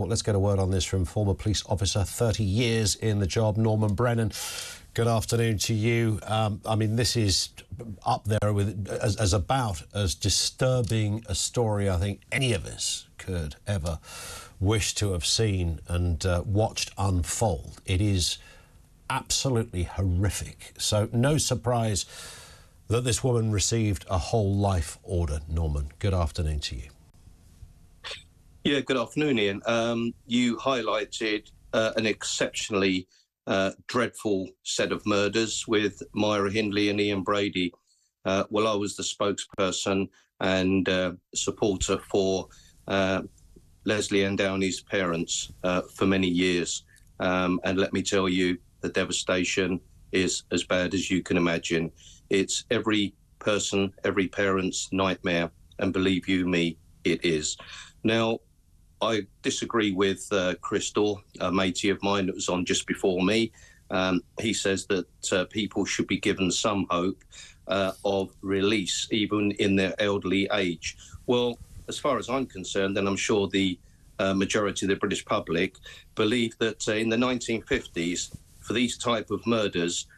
Well, let's get a word on this from former police officer, 30 years in the job, Norman Brennan. Good afternoon to you. I mean, this is up there with as about as disturbing a story I think any of us could ever wish to have seen and watched unfold. It is absolutely horrific. So no surprise that this woman received a whole life order. Norman, good afternoon to you. Yeah, good afternoon, Ian. You highlighted an exceptionally dreadful set of murders with Myra Hindley and Ian Brady. Well, I was the spokesperson and supporter for Leslie Ann Downey's parents for many years. And let me tell you, the devastation is as bad as you can imagine. It's every person, every parent's nightmare, and believe you me, it is. Now, I disagree with Chris Dorr, a matey of mine that was on just before me. He says that people should be given some hope of release, even in their elderly age. Well, as far as I'm concerned, and I'm sure the majority of the British public believe that in the 1950s, for these type of murders,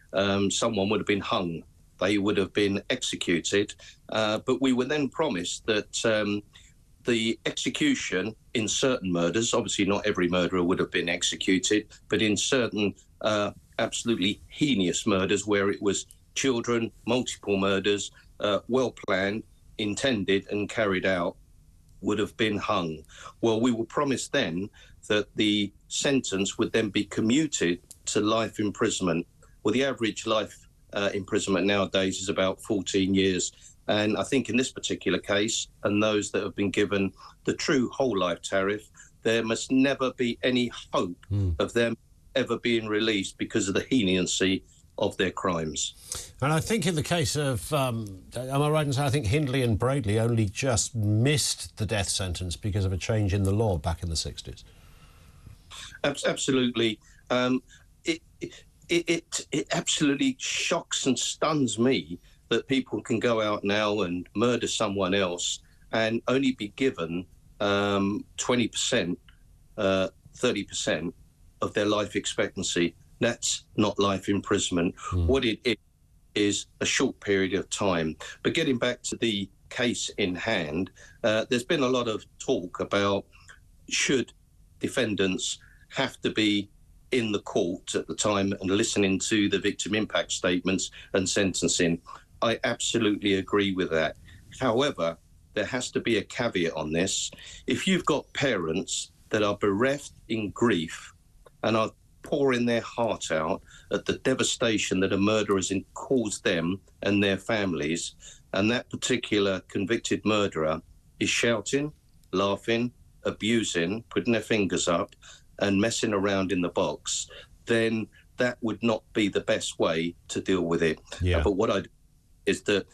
someone would have been hung. They would have been executed. But we were then promised that the execution in certain murders, obviously not every murderer would have been executed, but in certain absolutely heinous murders where it was children, multiple murders, well planned, intended and carried out, would have been hung. Well, we were promised then that the sentence would then be commuted to life imprisonment. Well, the average life imprisonment nowadays is about 14 years. And I think in this particular case, and those that have been given the true whole life tariff, there must never be any hope of them ever being released because of the leniency of their crimes. And I think in the case of, am I right in saying, I think Hindley and Brady only just missed the death sentence because of a change in the law back in the 60s? Absolutely. It absolutely shocks and stuns me that people can go out now and murder someone else and only be given 20%, 30% of their life expectancy. That's not life imprisonment. What it is a short period of time. But getting back to the case in hand, there's been a lot of talk about should defendants have to be in the court at the time and listening to the victim impact statements and sentencing. I absolutely agree with that. However, there has to be a caveat on this. If you've got parents that are bereft in grief and are pouring their heart out at the devastation that a murder has caused them and their families, and that particular convicted murderer is shouting, laughing, abusing, putting their fingers up and messing around in the box, then that would not be the best way to deal with it. Yeah. But what I is that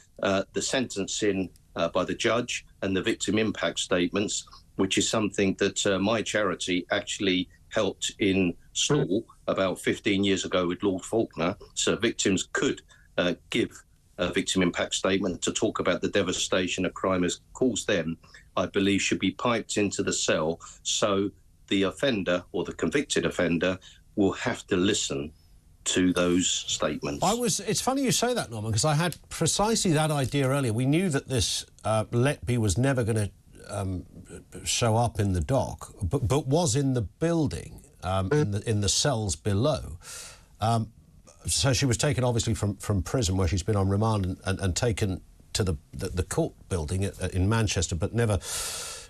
the sentencing by the judge and the victim impact statements, which is something that my charity actually helped install about 15 years ago with Lord Faulkner, so victims could give a victim impact statement to talk about the devastation a crime has caused them, I believe should be piped into the cell so the offender or the convicted offender will have to listen to those statements. It's funny you say that, Norman, because I had precisely that idea earlier. We knew that this Letby was never going to show up in the dock, but was in the building, in the cells below. So she was taken, obviously, from prison, where she's been on remand, and taken to the court building in Manchester, but never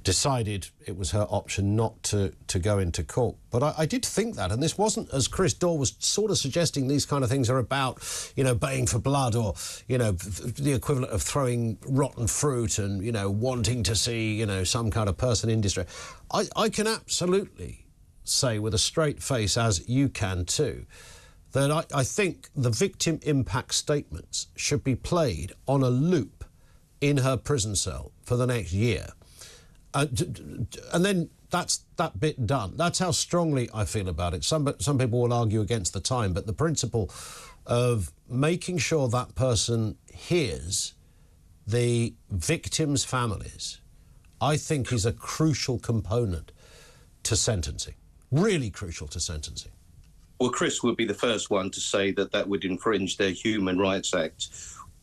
decided it was her option not to go into court. But I did think that, and this wasn't, as Chris Dorr was sort of suggesting, these kind of things are about, you know, baying for blood, or, you know, the equivalent of throwing rotten fruit and, you know, wanting to see, you know, some kind of person in distress. I can absolutely say with a straight face, as you can too, that I think the victim impact statements should be played on a loop in her prison cell for the next year. And then that's that bit done. That's how strongly I feel about it. Some people will argue against the time, but the principle of making sure that person hears the victims' families, I think, is a crucial component to sentencing, really crucial to sentencing. Well, Chris would be the first one to say that that would infringe their Human Rights Act.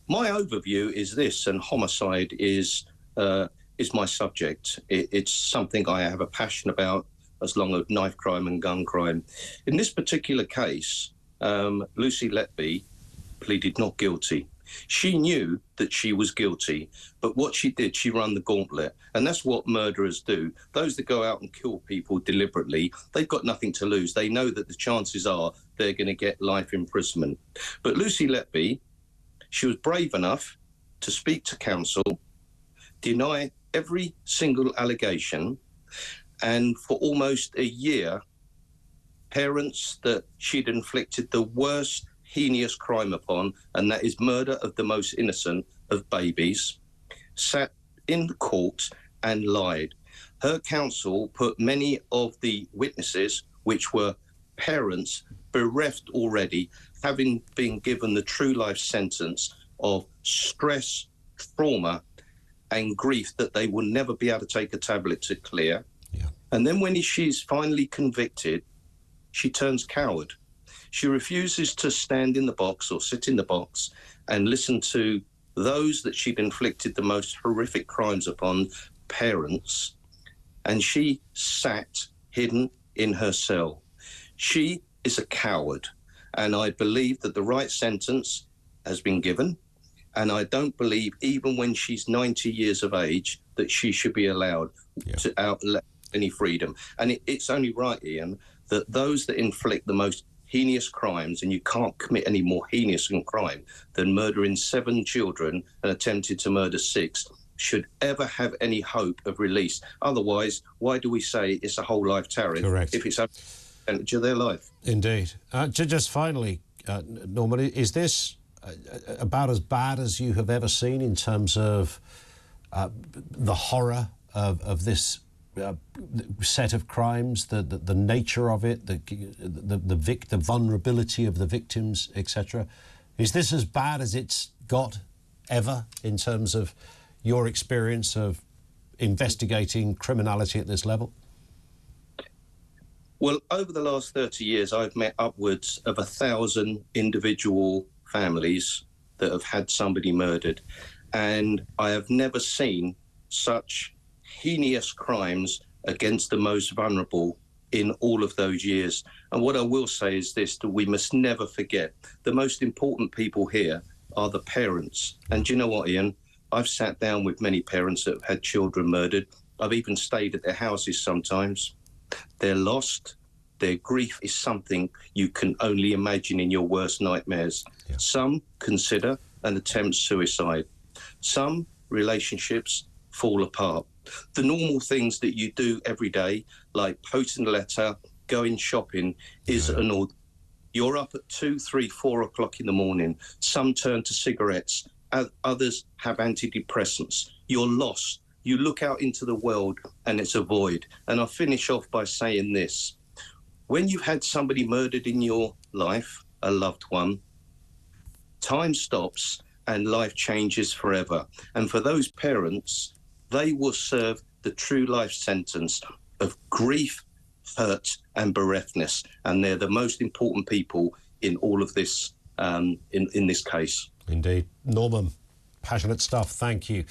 My overview is this, and homicide is my subject. It's something I have a passion about, as long as knife crime and gun crime. In this particular case, Lucy Letby pleaded not guilty. She knew that she was guilty, but what she did, she ran the gauntlet. And that's what murderers do. Those that go out and kill people deliberately, they've got nothing to lose. They know that the chances are they're going to get life imprisonment. But Lucy Letby, she was brave enough to speak to counsel, deny every single allegation, and for almost a year, parents that she'd inflicted the worst heinous crime upon, and that is murder of the most innocent of babies, sat in the court and lied. Her counsel put many of the witnesses, which were parents bereft already, having been given the true life sentence of stress, trauma and grief that they will never be able to take a tablet to clear. Yeah. And then when she's finally convicted, she turns coward. She refuses to stand in the box or sit in the box and listen to those that she'd inflicted the most horrific crimes upon, parents, and she sat hidden in her cell. She is a coward, and I believe that the right sentence has been given, and I don't believe, even when she's 90 years of age, that she should be allowed to outlet any freedom. And it's only right, Ian, that those that inflict the most heinous crimes, and you can't commit any more heinous crime than murdering 7 children and attempted to murder 6, should ever have any hope of release. Otherwise, why do we say it's a whole life tariff? Correct. If it's a percentage of their life? Indeed. Just finally, Norman, is this about as bad as you have ever seen in terms of the horror of this set of crimes, the nature of it, the vulnerability of the victims, etc.? Is this as bad as it's got ever in terms of your experience of investigating criminality at this level? Well, over the last 30 years, I've met upwards of 1,000 individual families that have had somebody murdered, and I have never seen such heinous crimes against the most vulnerable in all of those years. And what I will say is this, that we must never forget the most important people here are the parents. And do you know what, Ian? I've sat down with many parents that have had children murdered. I've even stayed at their houses sometimes. They're lost. Their grief is something you can only imagine in your worst nightmares. Yeah. Some consider and attempt suicide. Some relationships fall apart. The normal things that you do every day, like posting a letter, going shopping, is an order. You're up at 2, 3, 4 o'clock in the morning. Some turn to cigarettes. Others have antidepressants. You're lost. You look out into the world and it's a void. And I'll finish off by saying this. When you've had somebody murdered in your life, a loved one, time stops and life changes forever. And for those parents, they will serve the true life sentence of grief, hurt and bereftness. And they're the most important people in all of this, in this case. Indeed. Norman, passionate stuff. Thank you.